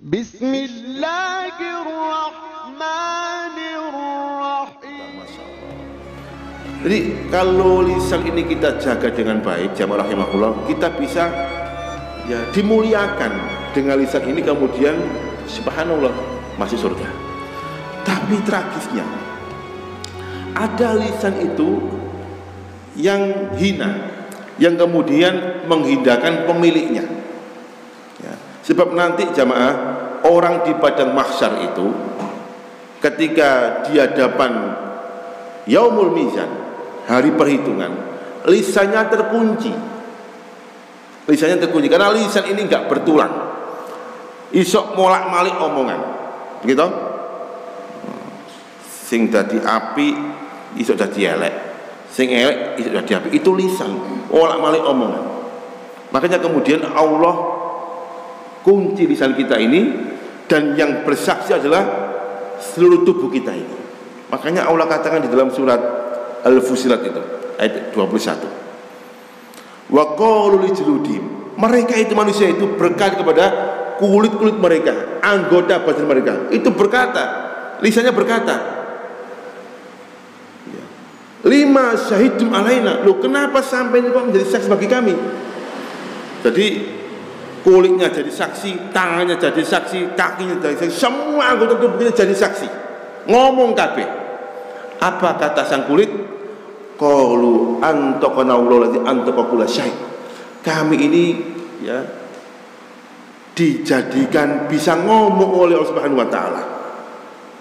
Bismillahirrahmanirrahim. Jadi kalau lisan ini kita jaga dengan baik, jamaah rahimahullah, kita bisa ya dimuliakan dengan lisan ini, kemudian subhanallah masih surga. Tapi tragisnya ada lisan itu yang hina, yang kemudian menghinakan pemiliknya ya. Sebab nanti jamaah, orang di padang mahsyar itu ketika di hadapan yaumul mizan, hari perhitungan, lisannya terkunci. Lisannya terkunci karena lisan ini enggak bertulang, isok molak-malik omongan gitu. Sing dadi api isok dadi elek, sing elek isok dadi api. Itu lisan, molak-malik omongan. Makanya kemudian Allah kunci lisan kita ini, dan yang bersaksi adalah seluruh tubuh kita ini. Makanya Allah katakan di dalam surat Al-Fusilat itu ayat 21, wa qalu lijludihim, mereka itu manusia itu berkata kepada kulit-kulit mereka, anggota badan mereka itu berkata, lisannya berkata, lima syahidtum alaina, loh kenapa sampai ini kok menjadi saksi bagi kami? Jadi kulitnya jadi saksi, tangannya jadi saksi, kakinya jadi saksi, semua anggota tubuhnya jadi saksi, ngomong kabeh. Apa kata sang kulit? Qalu antaqana Allahu allazi antaqa kulla syai'. Kami ini ya dijadikan bisa ngomong oleh Allah Subhanahu wa taala,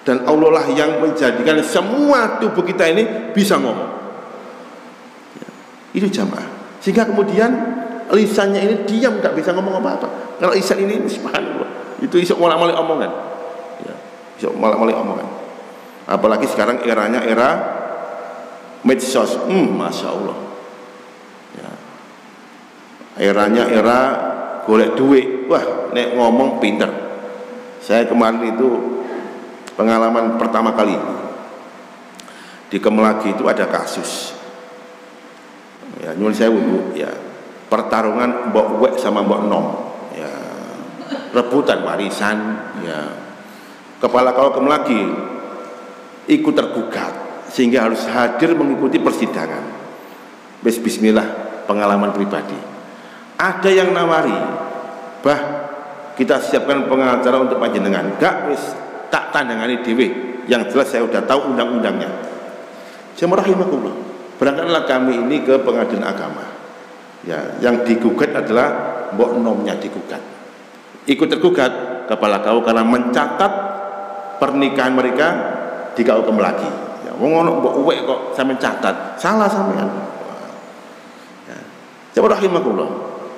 dan Allah lah yang menjadikan semua tubuh kita ini bisa ngomong ya, itu jamaah. Sehingga kemudian lisannya ini diam, tidak bisa ngomong apa-apa. Kalau lisan ini subhanallah, itu isok molak-malik omongan ya, isok molak-malik omongan. Apalagi sekarang eranya era medsos, masya Allah ya. Eranya era golek duit, wah nek ngomong pinter. Saya kemarin itu pengalaman pertama kali di Kemelagi itu ada kasus ya, nyuwun sewu ya, pertarungan mbok wek sama mbok nom ya, rebutan warisan ya. Kepala Kau Kemelagi ikut tergugat sehingga harus hadir mengikuti persidangan. Bismillah, pengalaman pribadi. Ada yang nawari, bah kita siapkan pengacara untuk panjenengan. Gak, wis tak tandangani dhewe, yang jelas saya udah tahu undang-undangnya. Jamaah rahimakumullah, berangkatlah kami ini ke pengadilan agama ya, yang digugat adalah mbok nomnya digugat. Ikut tergugat kepala Kau karena mencatat pernikahan mereka di Kau Kemelagi ya. Wong ono mbok uwek kok sampean catat, salah sampean ya. Jamaah rahimakumullah,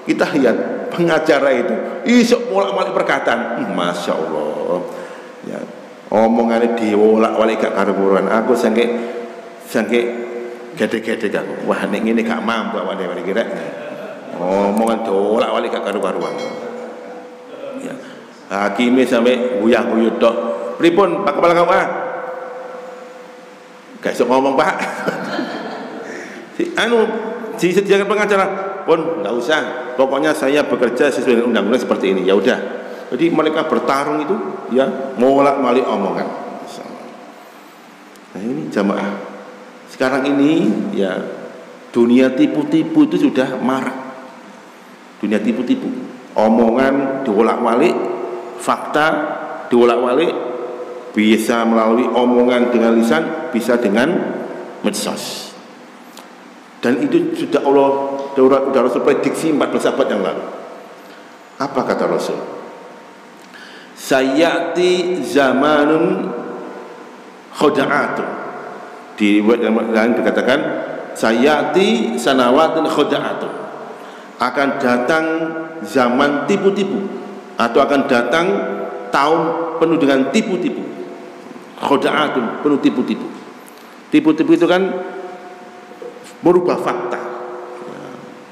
kita lihat pengacara itu isok bolak-balik perkataan, masya Allah ya, omongannya diwolak-walik gak karuan. Aku sangke gede-gede aku, wah nek ngene gak mampu awake dhewe kira omongan diwolak-walik gak karuan ya. Hakime sampe guyah-guyut tok, pripun Pak Kepala KUA? Gak iso ngomong Pak. Disediakan pengacara pun nggak usah, pokoknya saya bekerja sesuai dengan undang-undang seperti ini, ya udah. Jadi mereka bertarung itu ya, molak-malik omongan. Nah ini jamaah, sekarang ini ya dunia tipu-tipu itu sudah marak. Dunia tipu-tipu, omongan diolak-walik, fakta diolak-walik, bisa melalui omongan dengan lisan, bisa dengan medsos. Dan itu sudah Rasul prediksi 14 abad yang lalu. Apa kata Rasul? Sayati zamanun khuda'atun. Di ayat lain dikatakan sayati sanawatun khuda'atun. Akan datang zaman tipu-tipu, atau akan datang tahun penuh dengan tipu-tipu. Khuda'atun, penuh tipu-tipu. Tipu-tipu itu kan merubah fakta,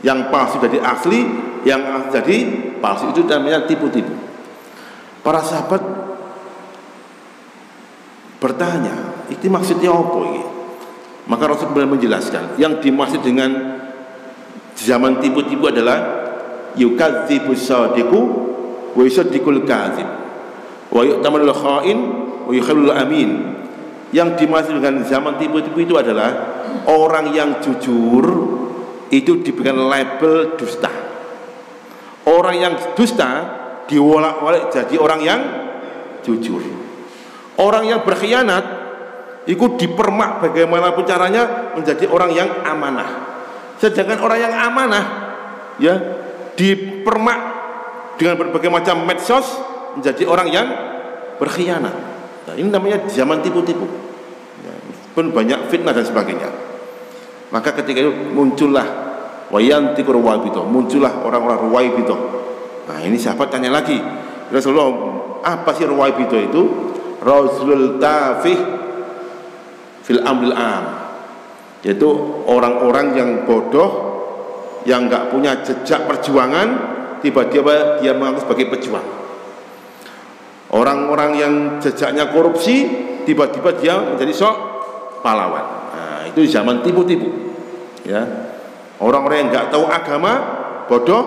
yang palsu jadi asli, yang asli jadi palsu, itu namanya tipu-tipu. Para sahabat bertanya, itu maksudnya apa ini? Maka Rasul kemudian menjelaskan, yang dimaksud dengan zaman tipu-tipu adalah yukadzibus shadiqu wa yusaddiqul kadzib. Wa yu'tamanul kha'in wa yukhalul amin. Yang dimaksud dengan zaman tipu-tipu itu adalah orang yang jujur itu diberikan label dusta. Orang yang dusta diwolak-walik jadi orang yang jujur. Orang yang berkhianat itu dipermak bagaimanapun caranya menjadi orang yang amanah. Sedangkan orang yang amanah ya dipermak dengan berbagai macam medsos menjadi orang yang berkhianat. Nah, ini namanya zaman tipu-tipu. Ya, pun banyak fitnah dan sebagainya. Maka ketika itu muncullah wayantikur ruwaibito, muncullah orang-orang ruwaibito. Nah, ini sahabat tanya lagi, Rasulullah, apa sih ruwaibito itu? Rasulul tafih fil amril am, yaitu orang-orang yang bodoh, yang enggak punya jejak perjuangan, tiba-tiba dia mengaku sebagai pejuang. Orang-orang yang jejaknya korupsi, tiba-tiba dia menjadi sok pahlawan. Nah, itu zaman tipu-tipu. Ya, orang-orang yang nggak tahu agama, bodoh,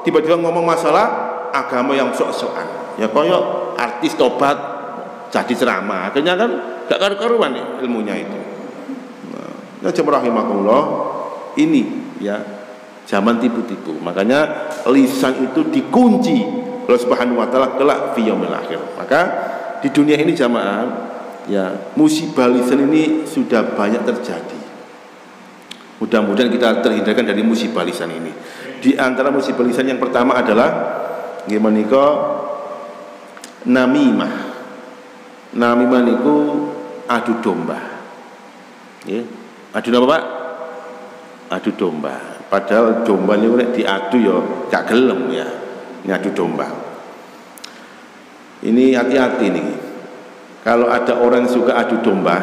tiba-tiba ngomong masalah agama yang sok-sokan. Ya, koyok artis tobat jadi ceramah, akhirnya kan nggak karu-karuan ilmunya itu. Nah, jemaah rahimakumullah, ini ya zaman tipu-tipu. Makanya lisan itu dikunci Allah Subhanahu wa taala kelak fi yaumil akhir. Maka di dunia ini jamaah ya, musibah lisan ini sudah banyak terjadi. Mudah-mudahan kita terhindarkan dari musibah lisan ini. Di antara musibah lisan yang pertama adalah gimana namimah. Namimah niku adu domba. Ya, adu apa, Pak? Adu domba. Padahal domba niku nek diadu ya gak gelem ya. Ngadu domba. Ini hati-hati nih. Kalau ada orang yang suka adu domba,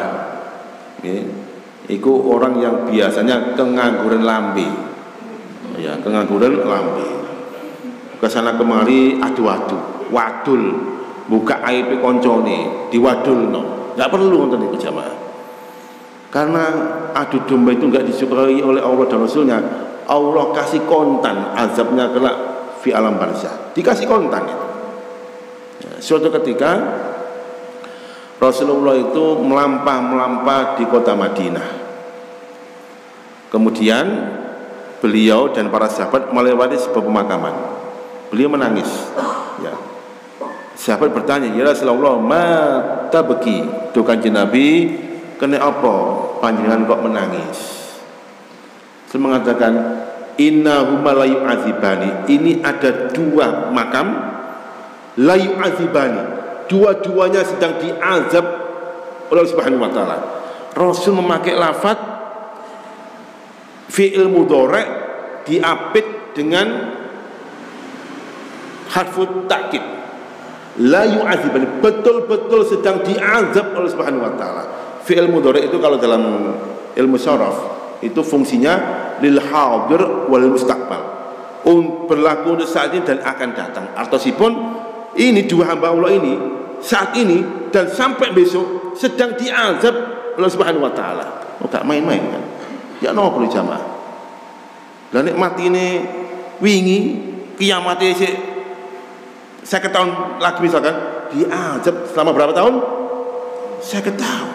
itu orang yang biasanya kengangguran lambe. Ya, kengangguran lambe. Kesana kemari adu-adu, wadul, buka aib koncone, diwadulno. Enggak perlu nonton itu jamaah. Karena adu domba itu enggak disukai oleh Allah dan Rasulnya. Allah kasih kontan azabnya kelak di alam barzah, dikasih kontan itu. Ya, suatu ketika Rasulullah itu melampah di kota Madinah. Kemudian beliau dan para sahabat melewati sebuah pemakaman. Beliau menangis. Ya. Sahabat bertanya, ya Rasulullah, ma tabki? Tuh Kanjeng Nabi, kena apa panjenengan kok menangis? Saya mengatakan, innahuma la yu'adzibani. Ini ada dua makam la yu'adzibani, dua-duanya sedang diazab oleh Allah Subhanahu wa taala. Rasul memakai lafaz fi'il mudhari' diapit dengan harfu ta'kid. La yu'adzibani, betul-betul sedang diazab oleh Allah Subhanahu wa taala. Fi'il mudhari' itu kalau dalam ilmu syaraf itu fungsinya lil hadir wal mustaqbal, berlaku untuk saat ini dan akan datang. Artosipun ini dua hamba Allah ini saat ini dan sampai besok sedang diazab oleh Subhanahu wa taala. Oh, gak main-main kan? Ya nopo jamaah. Lah nek matine wingi kiamate sik 50 tahun lagi misalkan diazab selama berapa tahun? 50 tahun.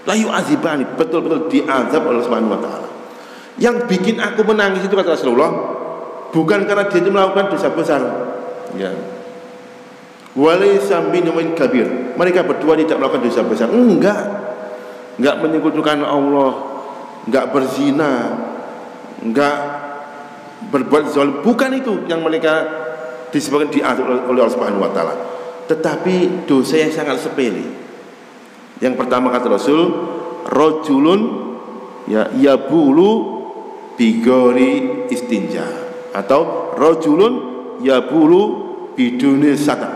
La yu'adzibani, betul-betul diazab oleh Subhanahu wa taala. Yang bikin aku menangis itu kata Rasulullah bukan karena dia itu melakukan dosa besar, ya. Walaysa minhum kabir. Mereka berdua tidak melakukan dosa besar. Enggak menyekutukan Allah, enggak berzina, enggak berbuat zalim. Bukan itu yang mereka disebutkan diatur oleh Allah Subhanahu wa taala. Tetapi dosa yang sangat sepele. Yang pertama kata Rasul, rajulun ya yabulu bigori istinja, atau rajulun yabulu biduni satar,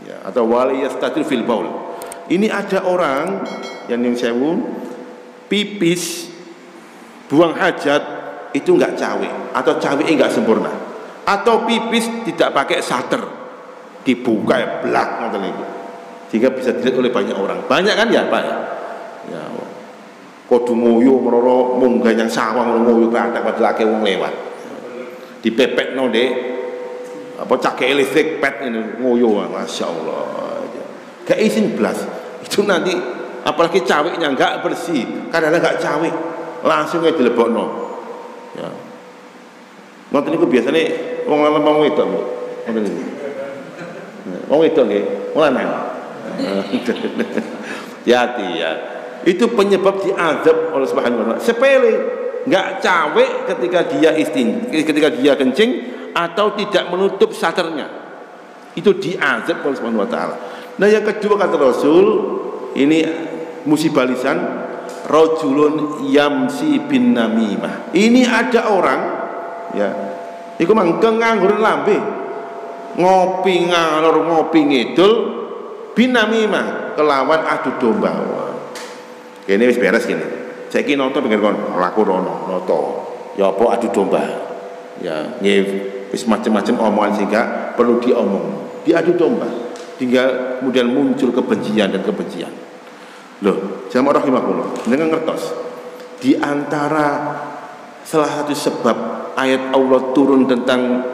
ya, atau waliyastatir fil baul. Ini ada orang yang sewu pipis buang hajat itu enggak cawe, atau cawe enggak sempurna, atau pipis tidak pakai sater, dibuka ya blak ngoten niku, sehingga bisa dilihat oleh banyak orang. Banyak kan ya Pak ya, kudu ngoyo meroro munggah yang sawang ngoyo klathek padahal akeh wong lewat. Dipepekno Dek apa cake listrik pet ini ngoyo, masya Allah, gak izin belas. Itu nanti apalagi cawiknya nggak bersih, kadang-kadang nggak cawik, langsung aja dilebokno. Ya, ngoten niku biasanya wong lanang wong wedok, ngoten niku. Wong wedok nggih, wong lanang. Hati ya. Itu penyebab diazab oleh Subhanahu wa taala. Sepele, nggak cawik ketika dia kencing atau tidak menutup saternya. Itu diazab oleh Subhanahu wa taala. Nah, yang kedua kata Rasul, ini musibah lisan, rajulun yamsi bin namimah. Ini ada orang ya, iku mangkeng nganggur lambe. Ngopi ngalor ngopi ngidul bin namimah kelawan adu domba. Kene wis beres kene. Saiki nonton pengen kon laku rono noto. Ya apa adu domba. Ya, wis macam-macam omongan sehingga perlu diomong. Diadu domba. Tinggal kemudian muncul kebencian dan kebencian. Loh, jamaah rahimakumullah. Dengan ngertos. Di antara salah satu sebab ayat Allah turun tentang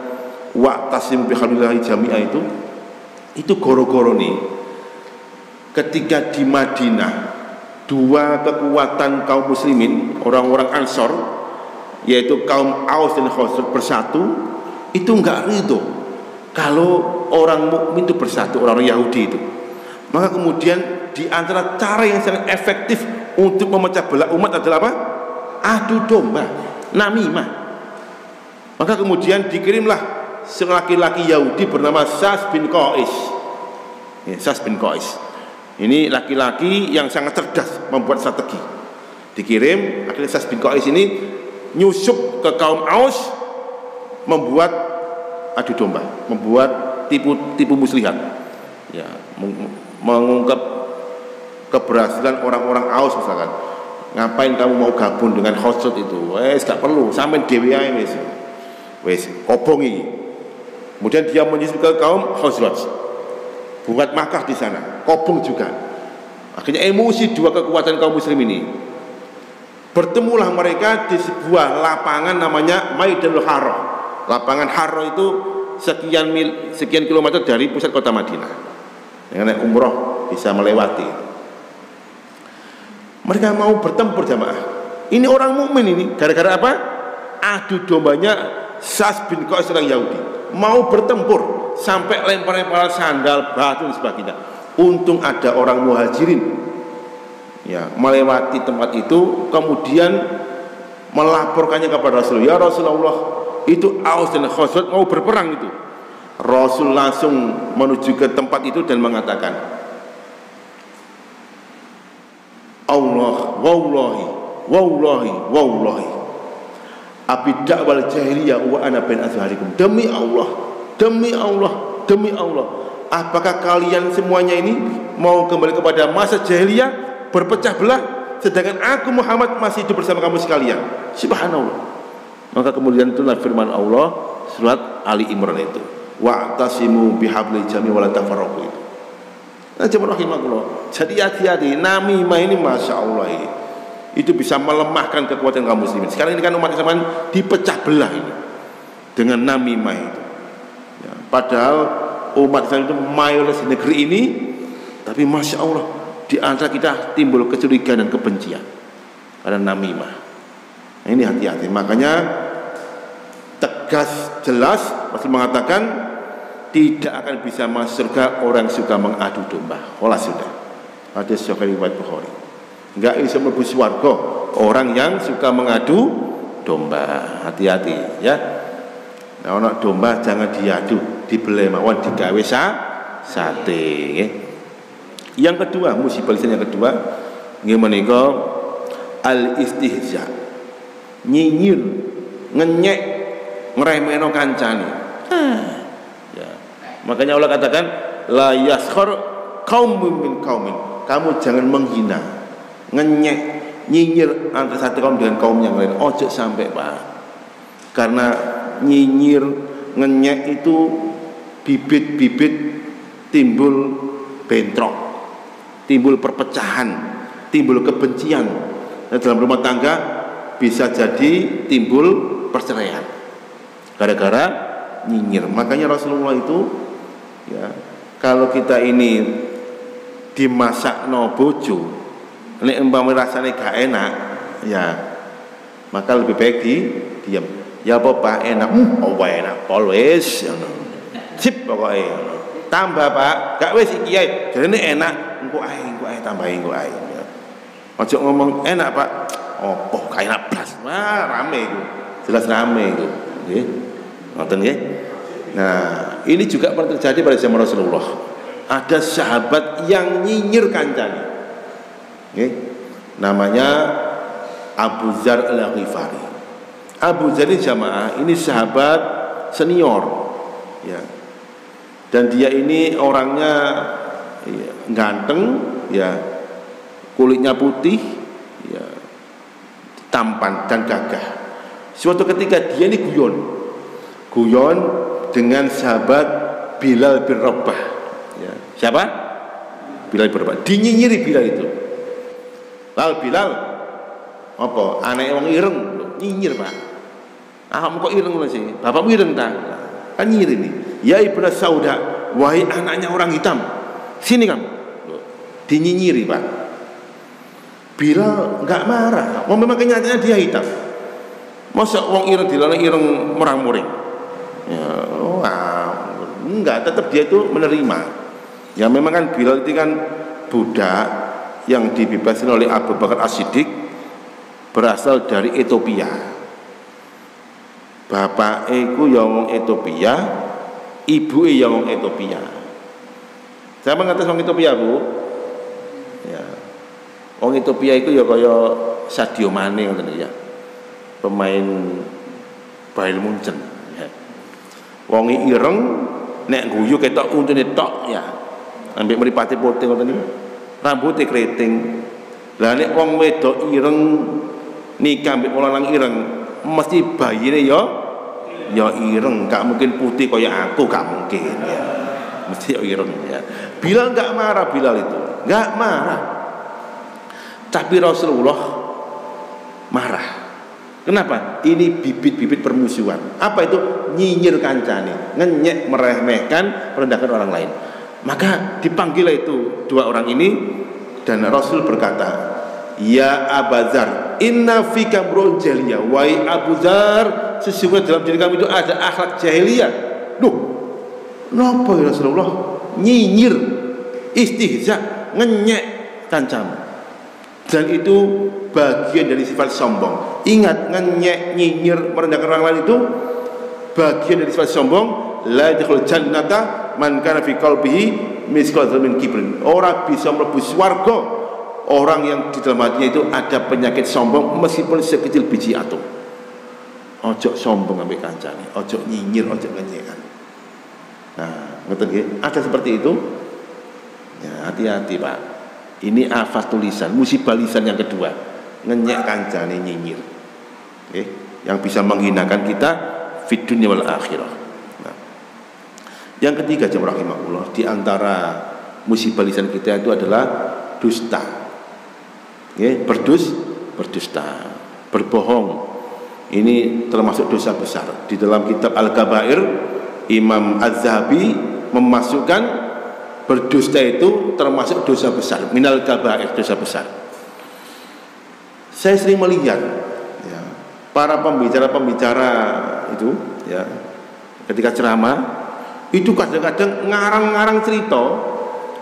wa'tasim bihablillahi jami'ah itu goro-goro nih. Ketika di Madinah dua kekuatan kaum muslimin, orang-orang Ansor, yaitu kaum Aus dan Khazraj bersatu, itu enggak ridho kalau orang mukmin itu bersatu, orang Yahudi itu. Maka kemudian di antara cara yang sangat efektif untuk memecah belah umat adalah apa? Adu domba, namimah. Maka kemudian dikirimlah seorang laki-laki Yahudi bernama Sas bin Qais. Ya, Sas bin Qais. Ini laki-laki yang sangat cerdas membuat strategi. Dikirim, akhirnya Sas bin Qais ini nyusup ke kaum Aus, membuat adu domba, membuat tipu muslihat. Ya, mengungkap keberhasilan orang-orang Aus misalkan. Ngapain kamu mau gabung dengan Khazraj itu? Wes gak perlu, sampean dhewe ae wis. Wes kobongi. Kemudian dia menyusup ke kaum Khazraj. Buat Makkah di sana, kobong juga. Akhirnya emosi dua kekuatan kaum muslim ini. Bertemulah mereka di sebuah lapangan namanya Maidanul Harrah. Lapangan Harrah itu sekian kilometer dari pusat kota Madinah. Yang naik umroh bisa melewati. Mereka mau bertempur jamaah. Ini orang mukmin ini, gara-gara apa? Adu dombanya Sas bin Qais orang Yahudi. Mau bertempur sampai lempar-lemparan sandal, batu dan sebagainya. Untung ada orang muhajirin ya melewati tempat itu, kemudian melaporkannya kepada Rasul. Ya Rasulullah, itu Aus dan Khazraj mau berperang itu. Rasul langsung menuju ke tempat itu dan mengatakan, Allah wallahi abi da'wal jahiliyah wa ana bain azharikum. Demi Allah, apakah kalian semuanya ini mau kembali kepada masa jahiliyah, berpecah belah, sedangkan aku Muhammad masih hidup bersama kamu sekalian? Subhanallah. Maka kemudian itulah firman Allah surat Ali Imran itu, wa'tasimu bihablil jami' wa la tafarraqu itu. Nah, jemaah rahimakumullah. Jadi hati-hati, namimah ini masya Allah itu bisa melemahkan kekuatan kaum muslimin. Sekarang ini kan umat Islam dipecah belah ini dengan namimah itu. Ya, padahal umat Islam itu mayoritas di negeri ini, tapi masya Allah di antara kita timbul kecurigaan dan kebencian karena namimah. Nah, ini hati-hati. Makanya tegas jelas Rasul mengatakan tidak akan bisa masuk surga orang yang suka mengadu domba. Olah sudah. Hadis riwayat Bukhari. Enggak bisa mlebu swarga orang yang suka mengadu domba. Hati-hati ya. Nah, ana domba jangan diadu, dibeleh mawon digawe sate nggih. Yang kedua, musibah lisan yang kedua nggih menika al istihza. Nyinyir, ngenyek, ngremehno kancane. Ya. Makanya Allah katakan la yaskhar qaumun min qaumin. Kamu jangan menghina, ngenyek, nyinyir antara satu kaum dengan kaum yang lain. Ojo sampai Pak. Karena nyinyir, ngenyek itu bibit-bibit timbul bentrok, timbul perpecahan, timbul kebencian. Dan dalam rumah tangga bisa jadi timbul perceraian gara-gara nyinyir. Makanya Rasulullah itu ya, kalau kita ini dimasakno bojo nek umpama rasane gak enak ya, maka lebih baik diam. Ya apa Pak enak? Oh enak pol wis ngono. Sip pokoke ngono. Tambah Pak, gak wis iki ae. Jarene enak, engko ae tambahin engko ae. Ojo ngomong enak Pak. Opo kae enak blas. Wah, rame iku. Jelas rame iku. Nggih. Ngoten nggih. Nah, ini juga pernah terjadi pada zaman Rasulullah. Ada sahabat yang nyinyir kancane. Nggih. Namanya Abu Dzar Al-Ghifari. Abu Dzar ini jamaah, ini sahabat senior. Ya. Dan dia ini orangnya ya, ganteng, ya, kulitnya putih, ya, tampan dan gagah. Suatu ketika dia ini guyon dengan sahabat Bilal bin Rabah. Ya. Siapa? Bilal bin Rabah. Dinyinyiri Bilal itu. Lalu Bilal, apa? Anak wong ireng, nyinyir Pak. Kamu kok ireng sih? Bapakmu ireng tak? Kan nyinyir ini. Ya ibnu Sauda, wahai anaknya orang hitam, sini kamu. Dinyinyiri Pak. Bilal nggak marah. Memang kenyataannya dia hitam. Masa wong ireng dilana ireng merang-muring. Ya, enggak, tetap dia itu menerima. Ya memang kan Bilal itu kan budak yang dibebaskan oleh Abu Bakar As-Siddiq, berasal dari Ethiopia. Bapak iku ya wong Ethiopia, ibu ya wong Ethiopia. Saya mengerti wong Ethiopia, Bu. Ya. Wong Ethiopia itu ya kaya Sadio Mane ngoten ya. Pemain Bayern Munchen ya. Wong ireng nek guyu ketok untune tok ya. Ambek mripate putih ngoten niku. Rambutnya keriting. Lah nek wong wedok ireng nikah ambek wong lanang ireng, mesti bayine ya ireng, gak mungkin putih kaya aku, gak mungkin ya. Mesti ya ireng ya. Bilal gak marah, Bilal itu gak marah. Tapi Rasulullah marah. Kenapa? Ini bibit-bibit permusuhan. Apa itu? Nyinyir kancane, ngenyek, meremehkan, merendahkan orang lain. Maka dipanggil itu dua orang ini dan Rasul berkata, ya Abu Dzar, inna fika amrun jahiliyah. Wahai Abu Dzar, sesungguhnya dalam diri kamu itu ada akhlak jahiliyah. Duh, kenapa ya Rasulullah? Nyinyir, istihza, ngenyek, kancam. Dan itu bagian dari sifat sombong. Ingat, ngenyek, nyinyir, merendahkan orang lain itu bagian dari sifat sombong. La yadkhulul jannata man kana fi qalbihi misqal dzarratin min kibrin. Orang bisa mlebu swarga orang yang di dalam hatinya itu ada penyakit sombong meskipun sekecil biji atom. Ojo sombong ambek kancane, ojo nyinyir, ojo ngenyek. Nah, ngoten nggih. Ada seperti itu. Ya, hati-hati, Pak. Ini afat tulisan, musibah lisan yang kedua. Ngenyek kancane, nyinyir. Oke, yang bisa menghinakan kita fid dunya wal akhirah. Yang ketiga, jemaah rahimahullah, di antara musibah lisan kita itu adalah dusta. Ya, berdusta, berbohong. Ini termasuk dosa besar. Di dalam kitab Al-Kabair, Imam Az-Zahabi memasukkan berdusta itu termasuk dosa besar. Minal kabair, dosa besar. Saya sering melihat ya, para pembicara-pembicara itu ya, ketika ceramah itu kadang-kadang ngarang-ngarang cerita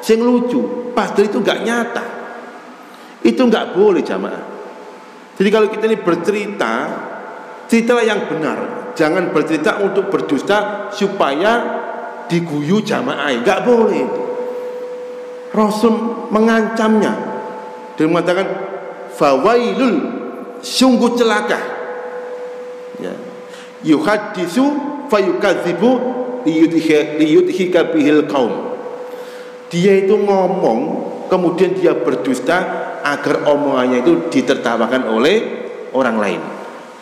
sing lucu, padahal itu enggak nyata. Itu enggak boleh jamaah. Jadi kalau kita ini bercerita, ceritalah yang benar. Jangan bercerita untuk berdusta supaya diguyu jamaah. Enggak boleh. Rasul mengancamnya. Dia mengatakan fawailul, sungguh celaka. Ya. Yuhaddisu fayukadzibu liyudhika bihil qaum. Dia itu ngomong kemudian dia berdusta agar omongannya itu ditertawakan oleh orang lain.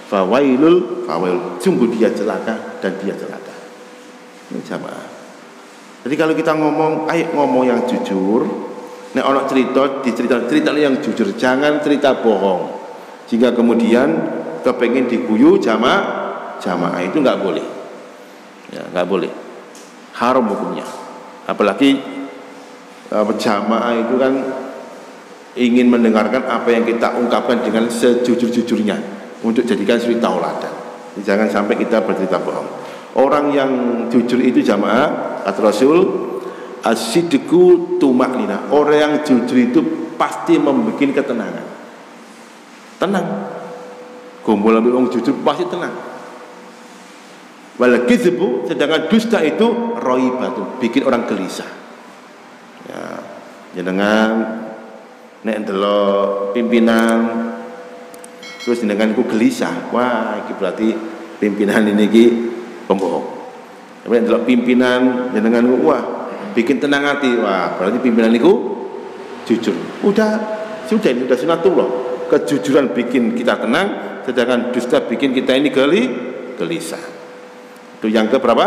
Fawailul, sungguh dia celaka dan dia celaka. Ini jamaah. Jadi kalau kita ngomong, ayo ngomong yang jujur. Nek ana cerita yang jujur, jangan cerita bohong. Sehingga kemudian kepengin diguyu jamaah itu enggak boleh. Ya, nggak boleh. Haram hukumnya. Apalagi jamaah itu kan ingin mendengarkan apa yang kita ungkapkan dengan sejujur-jujurnya untuk jadikan suri tauladan. Jangan sampai kita bercerita bohong. Orang yang jujur itu jamaah, kata Rasul, as-sidqu tumaknina. Orang yang jujur itu pasti membuat ketenangan. Tenang. Kumpul ambil orang jujur pasti tenang. Wal kizbu, sedangkan dusta itu roibatu, bikin orang gelisah. Ya, jenengan nek ndelok pimpinan terus jenengan iku gelisah. Wah, iki berarti pimpinan ini iki pembohong. Tapi ndelok pimpinan jenengan wah, bikin tenang hati. Wah, berarti pimpinan itu jujur. Sudah ini sudah sunatullah. Kejujuran bikin kita tenang, sedangkan dusta bikin kita ini gelisah. Itu yang keberapa?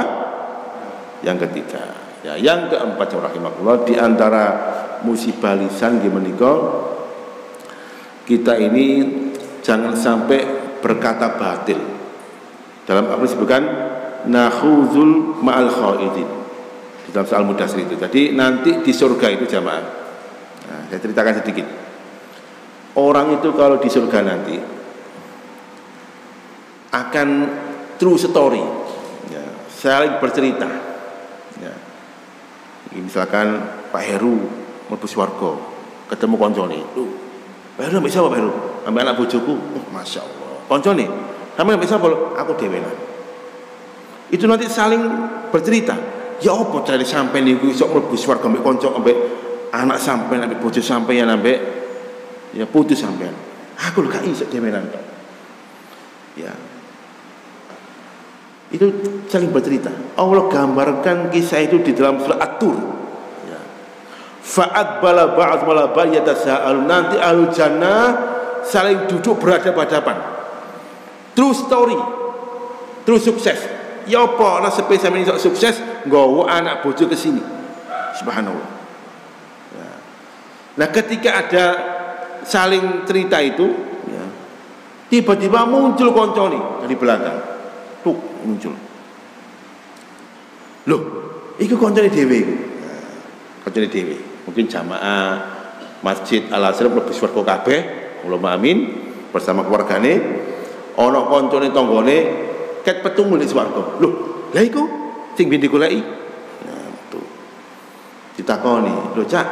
Yang ketiga. Ya, yang keempat, rahimahullah, di antara musibah lisan gimana kita ini jangan sampai berkata batil. Dalam apa disebutkan nakhuzul ma'al khaidin di dalam soal Mudatsir itu. Jadi nanti di surga itu jamaah. Nah, saya ceritakan sedikit. Orang itu kalau di surga nanti akan true story, ya, saling bercerita. Ya. Misalkan Pak Heru mlebu swarga, ketemu koncone. Pak Heru ambek sapa Pak Heru? Ambek anak bojoku. Masya Allah. Koncone, sampe ambek sapa? Aku dhewean. Itu nanti saling bercerita. Ya apa cari sampean niku iso mlebu swarga ambek kanca, ambek anak sampean, ambek bojo sampean, ambek ya putus sampean. Aku lho gak iso dhewean. Ya. Itu saling bercerita. Allah gambarkan kisah itu di dalam surah At-Tur. Ya. Fa'aqbala ba'dhum ala ba'd yatasaalu. Nanti ahlul jannah saling duduk berhadapan-hadapan. True story. True sukses. Ya apa nasepe sampeyan iso sukses nggawa anak bojo ke sini. Subhanallah. Ya. Nah, ketika ada saling cerita itu, ya, tiba-tiba muncul koncone dari belakang. Tuh muncul. Loh, itu koncone dhewe. Nah, koncone dhewe. Mungkin jamaah Masjid Al-Azhar mlebu swarga kabeh, Allahumma amin, bersama keluargane. Ana koncone tanggane ket petung mule swarga. Loh, lha iku sing ben digoleki. Nah, tuh. Ditakoni, "Lho, Cak,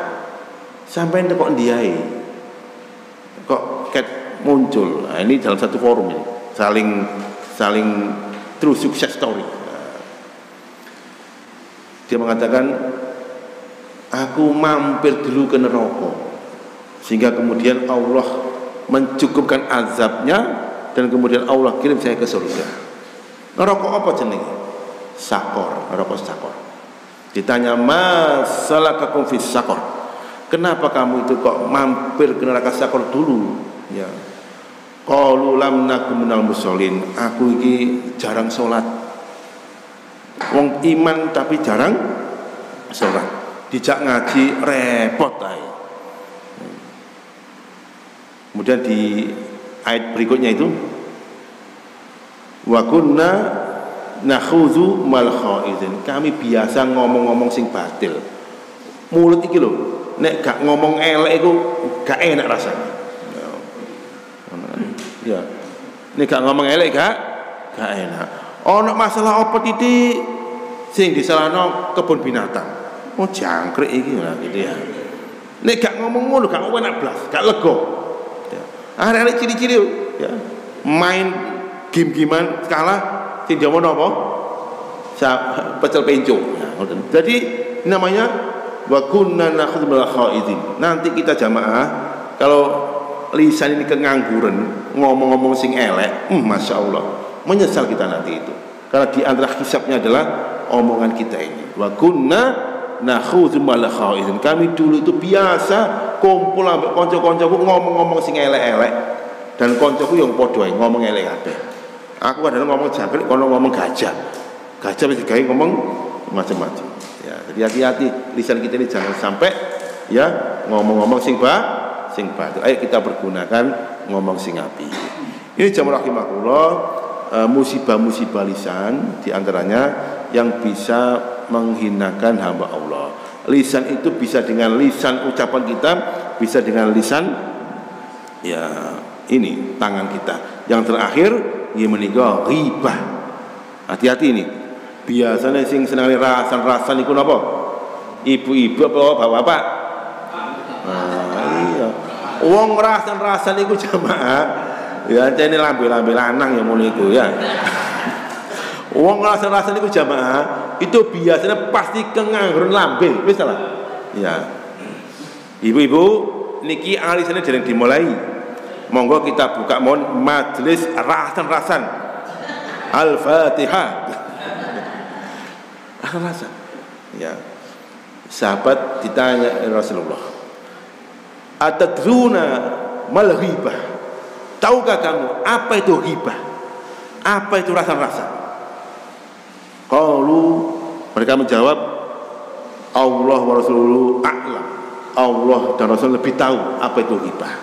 sampean kok ndi ae? Kok ket muncul?" Nah, ini dalam satu forum ini. Saling true success story. Dia mengatakan, aku mampir dulu ke neraka sehingga kemudian Allah mencukupkan azabnya dan kemudian Allah kirim saya ke surga. Neraka apa jenenge? Sakor, neraka sakor. Ditanya, masalakakum fis sakor, kenapa kamu itu kok mampir ke neraka sakor dulu? Ya, qalu lam nakum minal musholin. Aku iki jarang sholat. Wong iman tapi jarang sholat. Dijak ngaji repot ae. Kemudian di ayat berikutnya itu wa kunna nakhudhu mal khaidin. Kami biasa ngomong-ngomong sing batil. Mulut iki lho, nek gak ngomong elek iku gak enak rasanya. Ya, ini gak ngomong elek gak enak. Ono masalah apa titik sing disalahno kebun binatang. Oh jangkrik iki lah gitu ya. Nek gak ngomong ngono gak enak blas, gak lega. Ya. Arek-arek ciri-ciri ya. Main game-gamean kalah sing dia ngono apa? Pecel penco. Ya, jadi namanya wa kunna nakhudhu bil khaidin. Nanti kita jamaah kalau lisan ini kengangguran, ngomong-ngomong sing elek, masya Allah, menyesal kita nanti itu. Karena di antara hisabnya adalah omongan kita ini. Wa kunna nakhudhu mal khaidin. Kami dulu itu biasa kumpul ambek kanca-kancaku ngomong-ngomong sing elek-elek dan kancaku yang padha ae ngomong elek kabeh. Aku kadang ngomong jangkrik, kono ngomong gajah. Gajah wis digawe ngomong macam-macam. Ya, jadi hati-hati lisan kita ini jangan sampai ya ngomong-ngomong sing batil. Ayo kita pergunakan ngomong sing api. Ini jamaah rahimakumullah, musibah-musibah lisan di antaranya yang bisa menghinakan hamba Allah. Lisan itu bisa dengan lisan ucapan kita, bisa dengan lisan ya ini tangan kita. Yang terakhir dia menikah ghibah. Hati-hati ini. Biasanya sing senang rasan-rasan iku napa? Ibu-ibu apa bapak-bapak? Nah, iya. Wong rasan-rasan iku jamaah. Ya ini lambe-lambe lanang yang mulai iku ya. Wong rasan-rasan iku jamaah itu biasanya pasti kengangguran lambe, wis salah. Ya. Ibu-ibu niki alisane dereng dimulai. Monggo kita buka majelis rasan-rasan. Al-Fatihah. Rasan. Ya. Sahabat ditanya Rasulullah, "Atadruna mal ghibah?" Tahukah kamu apa itu ghibah? Apa itu rasan-rasan? Qalu, mereka menjawab, Allah wa Rasuluhu a'lam. Allah dan Rasul lebih tahu apa itu ghibah.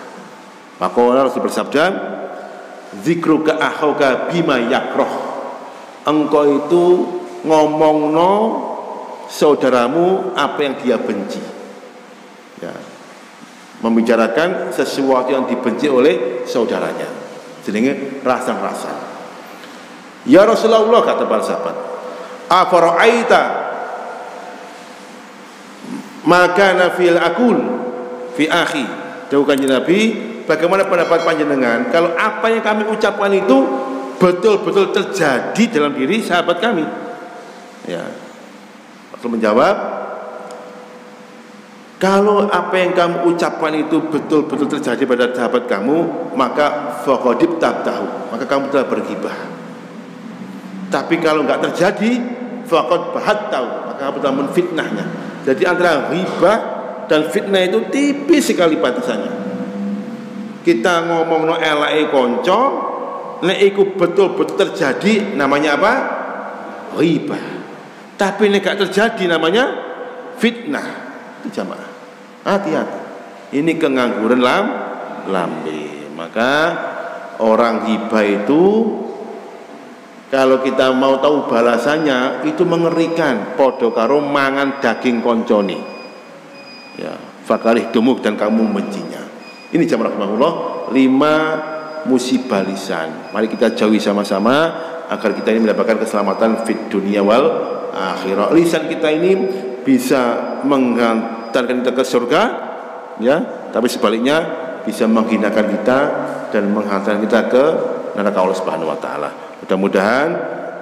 Maka Rasul bersabda, "Zikruka akhauka bima yakrah." Engkau itu ngomongno saudaramu apa yang dia benci. Ya. Membicarakan sesuatu yang dibenci oleh saudaranya. Jenenge rasan-rasan. Ya Rasulullah, kata para sahabat, afara'aita maka nafil akul fi akhi. Dawuh Kanjeng Nabi, bagaimana pendapat panjenengan kalau apa yang kami ucapkan itu betul-betul terjadi dalam diri sahabat kami? Ya. Rasul menjawab, kalau apa yang kamu ucapkan itu betul-betul terjadi pada sahabat kamu, maka faqadib tabtahu, maka kamu telah berghibah. Tapi kalau enggak terjadi, faqad bahattahu, maka kamu telah menfitnahnya. Jadi antara ghibah dan fitnah itu tipis sekali batasannya. Kita ngomong no elake kanca, nek iku betul-betul terjadi namanya apa? Ghibah. Tapi nek gak terjadi namanya fitnah. Itu jamaah. Hati-hati. Ini kengangguran lambe. Maka orang ghibah itu kalau kita mau tahu balasannya itu mengerikan. Podo karo mangan daging koncone. Ya, fakarih dumuk dan kamu mencinya. Ini jamaah rahimahullah 5 musibah lisan. Mari kita jauhi sama-sama agar kita ini mendapatkan keselamatan fid dunia wal akhirah. Lisan kita ini bisa menghantarkan kita ke surga, ya, tapi sebaliknya bisa menghinakan kita dan menghantarkan kita ke neraka Allah Subhanahu wa taala. Mudah-mudahan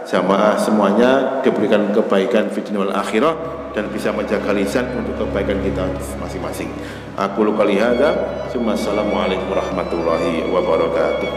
jamaah semuanya diberikan kebaikan fid dunia wal akhirah dan bisa menjaga lisan untuk kebaikan kita masing-masing. Aku lu kali hada, assalamualaikum warahmatullahi wabarakatuh.